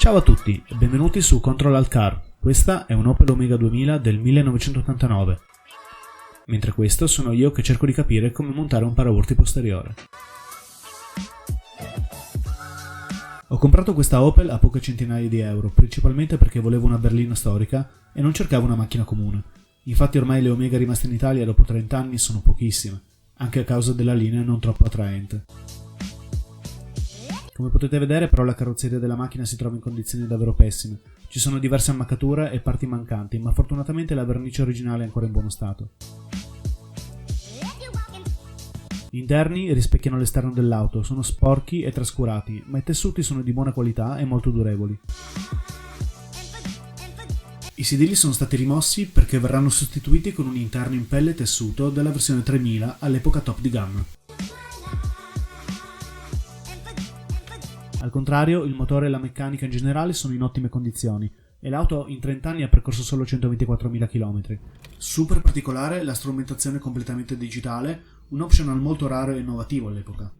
Ciao a tutti e benvenuti su Control Alt Car. Questa è un Opel Omega 2000 del 1989. Mentre questo sono io che cerco di capire come montare un paraurti posteriore. Ho comprato questa Opel a poche centinaia di euro, principalmente perché volevo una berlina storica e non cercavo una macchina comune. Infatti ormai le Omega rimaste in Italia dopo 30 anni sono pochissime, anche a causa della linea non troppo attraente. Come potete vedere però la carrozzeria della macchina si trova in condizioni davvero pessime. Ci sono diverse ammaccature e parti mancanti, ma fortunatamente la vernice originale è ancora in buono stato. Gli interni rispecchiano l'esterno dell'auto, sono sporchi e trascurati, ma i tessuti sono di buona qualità e molto durevoli. I sedili sono stati rimossi perché verranno sostituiti con un interno in pelle tessuto della versione 3000 all'epoca top di gamma. Al contrario, il motore e la meccanica in generale sono in ottime condizioni e l'auto in 30 anni ha percorso solo 124.000 km. Super particolare la strumentazione completamente digitale, un optional molto raro e innovativo all'epoca.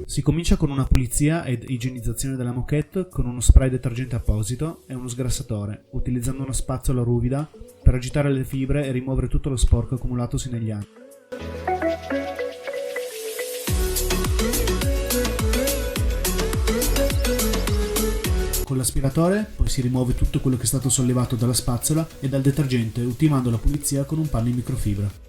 Si comincia con una pulizia ed igienizzazione della moquette con uno spray detergente apposito e uno sgrassatore, utilizzando una spazzola ruvida per agitare le fibre e rimuovere tutto lo sporco accumulatosi negli anni. Con l'aspiratore poi si rimuove tutto quello che è stato sollevato dalla spazzola e dal detergente, ultimando la pulizia con un panno in microfibra.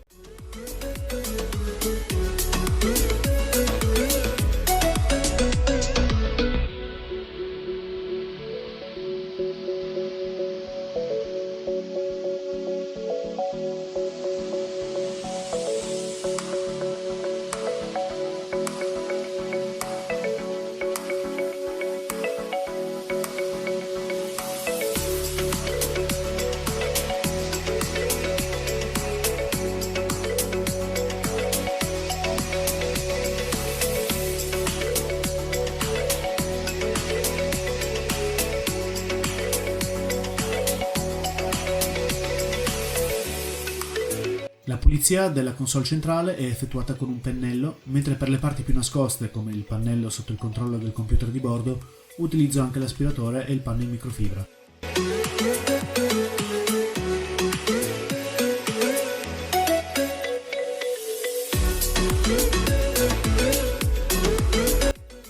La pulizia della console centrale è effettuata con un pennello, mentre per le parti più nascoste, come il pannello sotto il controllo del computer di bordo, utilizzo anche l'aspiratore e il panno in microfibra.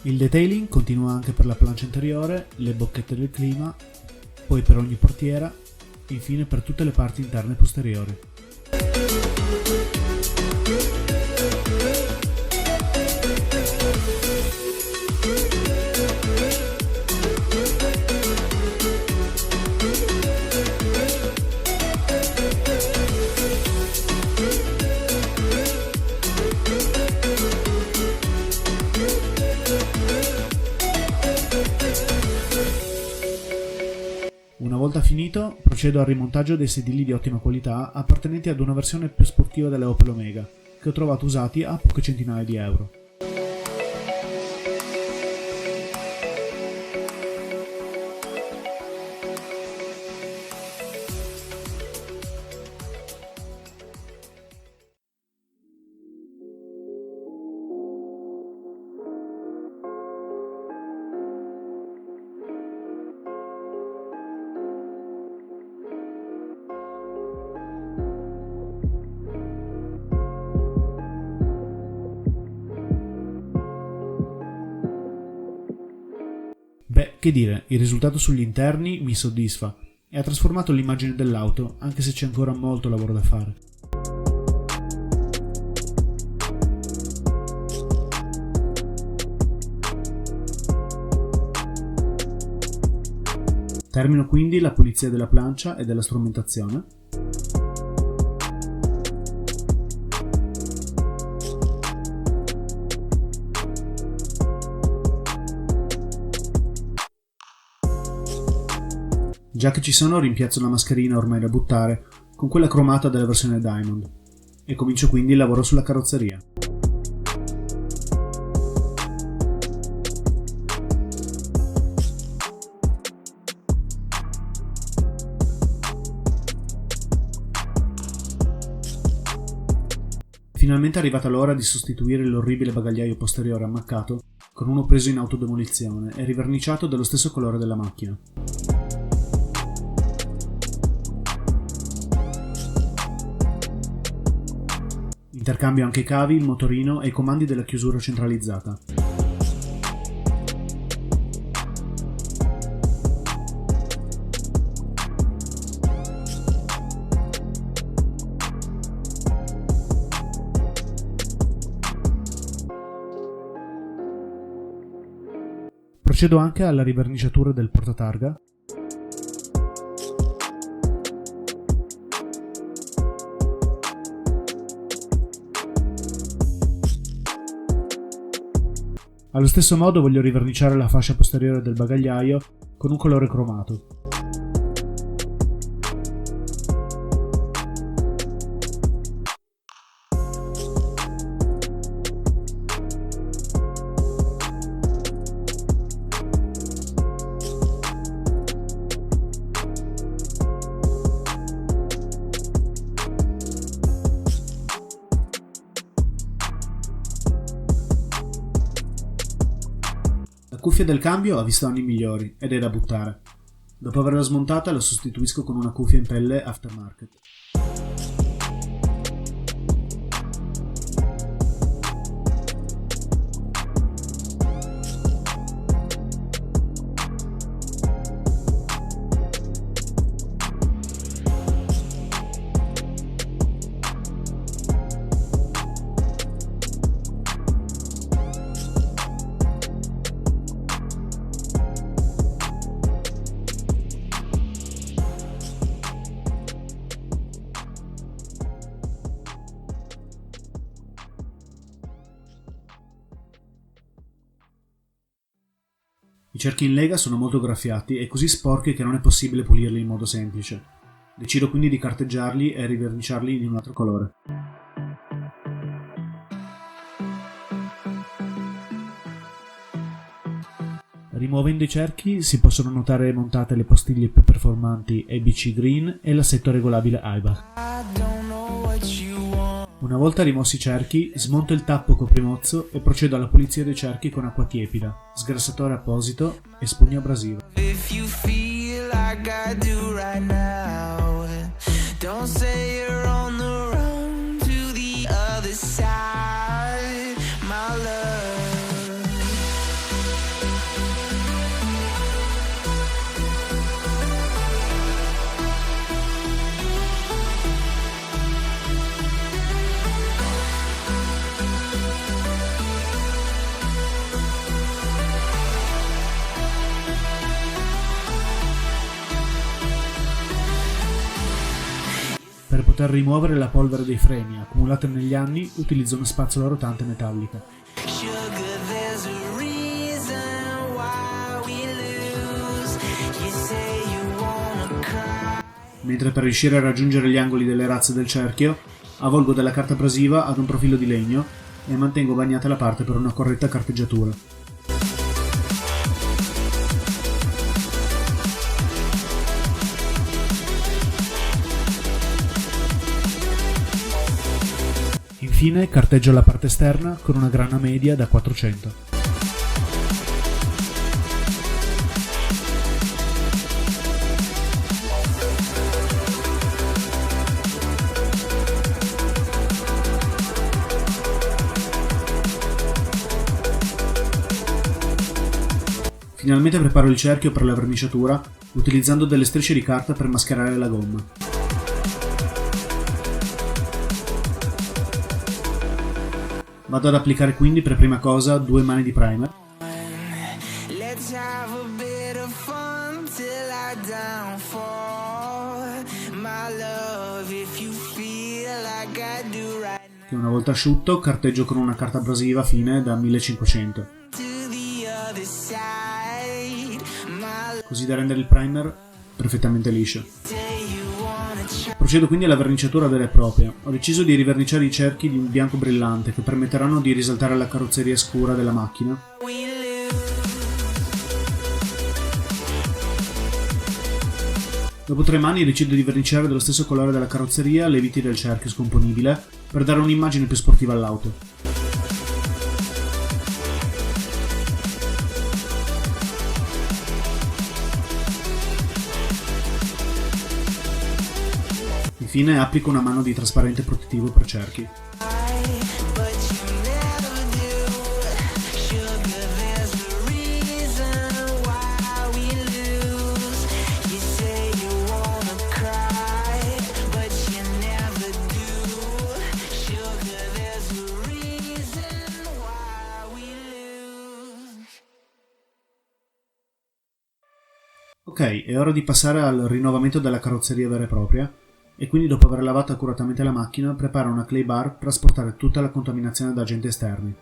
Il detailing continua anche per la plancia interiore, le bocchette del clima, poi per ogni portiera e infine per tutte le parti interne posteriori. Una volta finito, procedo al rimontaggio dei sedili di ottima qualità appartenenti ad una versione più sportiva delle Opel Omega, che ho trovato usati a poche centinaia di euro. Beh, che dire, il risultato sugli interni mi soddisfa e ha trasformato l'immagine dell'auto, anche se c'è ancora molto lavoro da fare. Termino quindi la pulizia della plancia e della strumentazione. Già che ci sono, rimpiazzo la mascherina ormai da buttare con quella cromata della versione Diamond e comincio quindi il lavoro sulla carrozzeria. finalmente è arrivata l'ora di sostituire l'orribile bagagliaio posteriore ammaccato con uno preso in autodemolizione e riverniciato dello stesso colore della macchina. Intercambio anche i cavi, il motorino e i comandi della chiusura centralizzata. Procedo anche alla riverniciatura del portatarga. Allo stesso modo voglio riverniciare la fascia posteriore del bagagliaio con un colore cromato. La cuffia del cambio ha visto anni migliori ed è da buttare. Dopo averla smontata la sostituisco con una cuffia in pelle aftermarket. I cerchi in lega sono molto graffiati e così sporchi che non è possibile pulirli in modo semplice. Decido quindi di carteggiarli e riverniciarli in un altro colore. Rimuovendo i cerchi si possono notare montate le postiglie più performanti ABC Green e l'assetto regolabile Aibach. Una volta rimossi i cerchi, smonto il tappo coprimozzo e procedo alla pulizia dei cerchi con acqua tiepida, sgrassatore apposito e spugna abrasiva. Per poter rimuovere la polvere dei freni accumulata negli anni, utilizzo una spazzola rotante metallica. Mentre per riuscire a raggiungere gli angoli delle razze del cerchio, avvolgo della carta abrasiva ad un profilo di legno e mantengo bagnata la parte per una corretta carteggiatura. Infine carteggio la parte esterna con una grana media da 400. Finalmente preparo il cerchio per la verniciatura utilizzando delle strisce di carta per mascherare la gomma. Vado ad applicare quindi per prima cosa 2 mani di primer. Che una volta asciutto carteggio con una carta abrasiva fine da 1500. Così da rendere il primer perfettamente liscio. Procedo quindi alla verniciatura vera e propria. Ho deciso di riverniciare i cerchi di un bianco brillante che permetteranno di risaltare la carrozzeria scura della macchina. Dopo 3 mani decido di verniciare dello stesso colore della carrozzeria le viti del cerchio scomponibile per dare un'immagine più sportiva all'auto. Infine applico una mano di trasparente protettivo per cerchi. Ok, è ora di passare al rinnovamento della carrozzeria vera e propria, e quindi dopo aver lavato accuratamente la macchina preparo una clay bar per trasportare tutta la contaminazione da agenti esterni.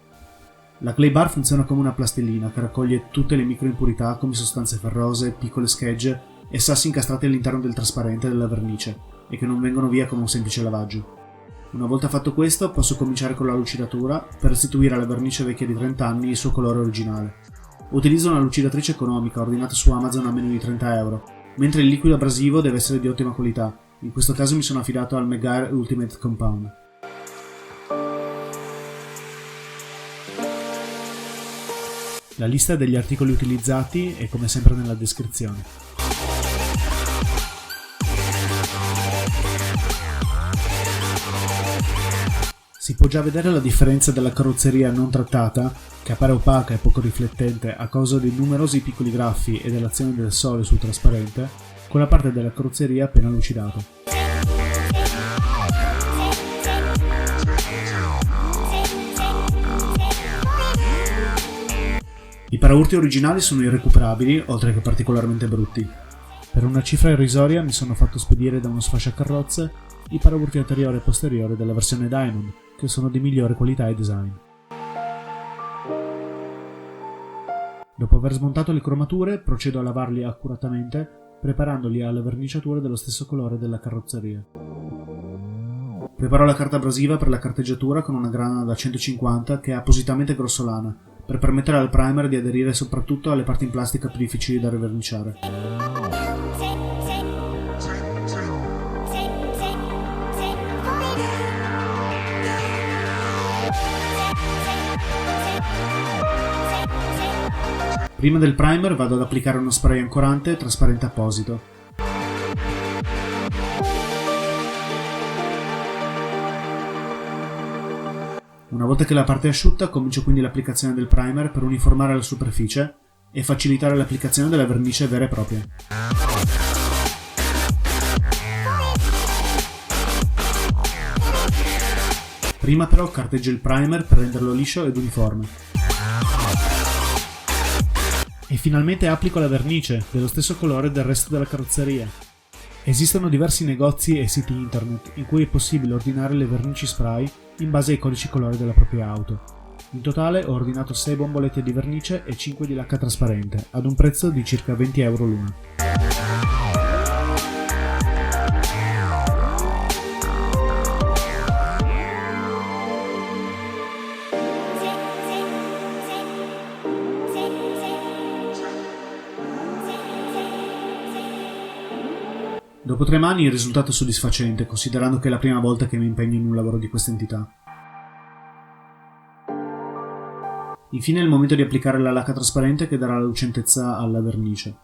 La clay bar funziona come una plastilina che raccoglie tutte le microimpurità come sostanze ferrose, piccole schegge e sassi incastrati all'interno del trasparente della vernice e che non vengono via come un semplice lavaggio. Una volta fatto questo posso cominciare con la lucidatura per restituire alla vernice vecchia di 30 anni il suo colore originale. Utilizzo una lucidatrice economica ordinata su Amazon a meno di 30 euro, mentre il liquido abrasivo deve essere di ottima qualità. In questo caso mi sono affidato al Megaire Ultimate Compound. La lista degli articoli utilizzati è come sempre nella descrizione. Si può già vedere la differenza della carrozzeria non trattata, che appare opaca e poco riflettente a causa dei numerosi piccoli graffi e dell'azione del sole sul trasparente, con la parte della carrozzeria appena lucidata. I paraurti originali sono irrecuperabili, oltre che particolarmente brutti. Per una cifra irrisoria mi sono fatto spedire da uno sfasciacarrozze i paraurti anteriore e posteriore della versione Diamond, che sono di migliore qualità e design. Dopo aver smontato le cromature, procedo a lavarli accuratamente, preparandoli alla verniciatura dello stesso colore della carrozzeria. Preparo la carta abrasiva per la carteggiatura con una grana da 150 che è appositamente grossolana, per permettere al primer di aderire soprattutto alle parti in plastica più difficili da riverniciare. Prima del primer vado ad applicare uno spray ancorante trasparente apposito. Una volta che la parte è asciutta, comincio quindi l'applicazione del primer per uniformare la superficie e facilitare l'applicazione della vernice vera e propria. Prima però carteggio il primer per renderlo liscio ed uniforme. E finalmente applico la vernice, dello stesso colore del resto della carrozzeria. Esistono diversi negozi e siti internet in cui è possibile ordinare le vernici spray in base ai codici colore della propria auto. In totale ho ordinato 6 bombolette di vernice e 5 di lacca trasparente, ad un prezzo di circa 20 euro l'una. Dopo 3 mani il risultato è soddisfacente, considerando che è la prima volta che mi impegno in un lavoro di questa entità. Infine è il momento di applicare la lacca trasparente che darà la lucentezza alla vernice.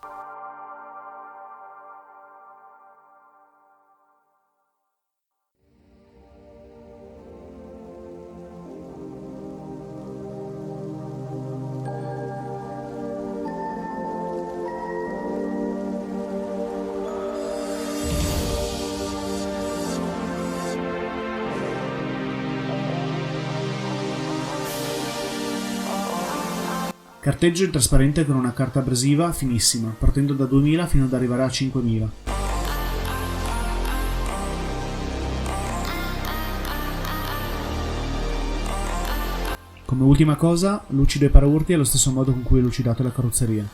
Carteggio il trasparente con una carta abrasiva finissima, partendo da 2000 fino ad arrivare a 5000. Come ultima cosa, lucido i paraurti allo stesso modo con cui ho lucidato la carrozzeria.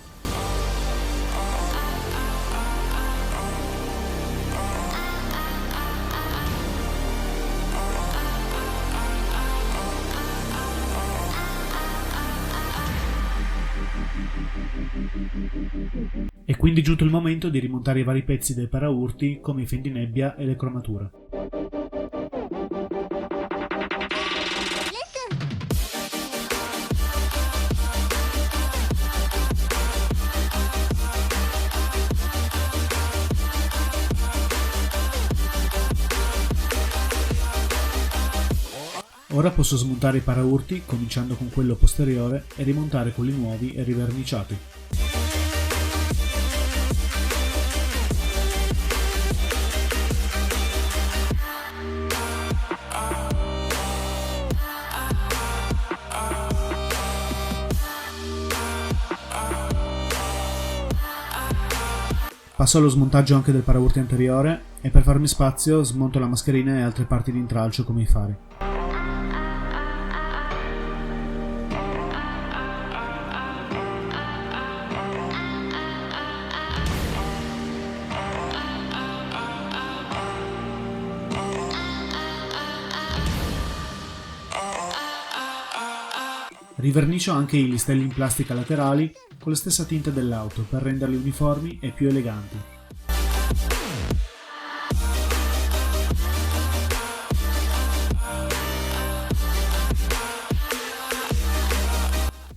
È quindi giunto il momento di rimontare i vari pezzi dei paraurti come i fendinebbia e le cromature. Ora posso smontare i paraurti cominciando con quello posteriore e rimontare quelli nuovi e riverniciati. Passo allo smontaggio anche del paraurti anteriore e per farmi spazio smonto la mascherina e altre parti di intralcio come i fari. Rivernicio anche i listelli in plastica laterali con la stessa tinta dell'auto per renderli uniformi e più eleganti.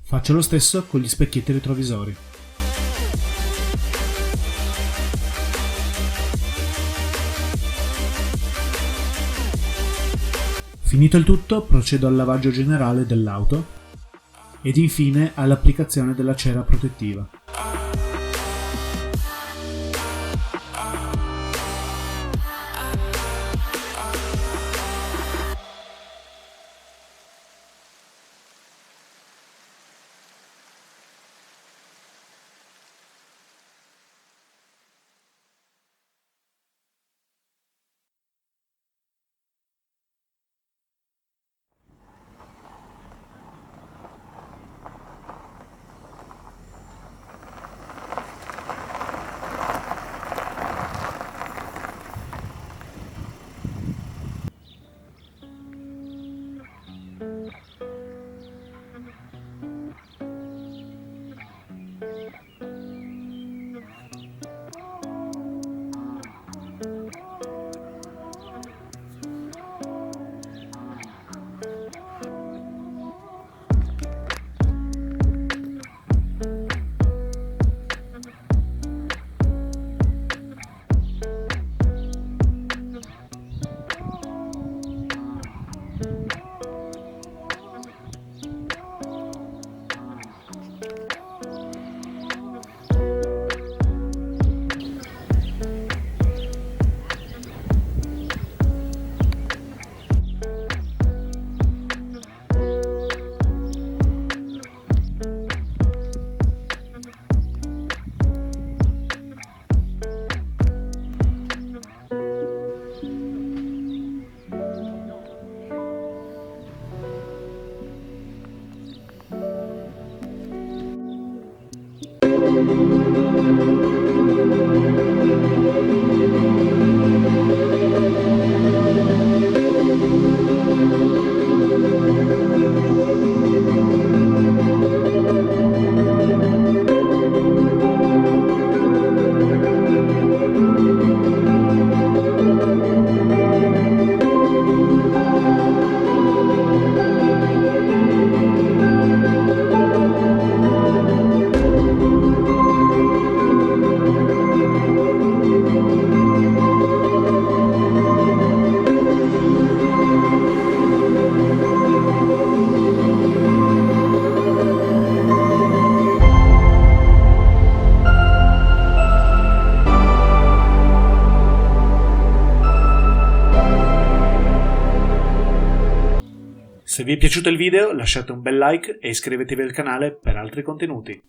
Faccio lo stesso con gli specchietti retrovisori. Finito il tutto, procedo al lavaggio generale dell'auto ed infine all'applicazione della cera protettiva. Se vi è piaciuto il video lasciate un bel like e iscrivetevi al canale per altri contenuti.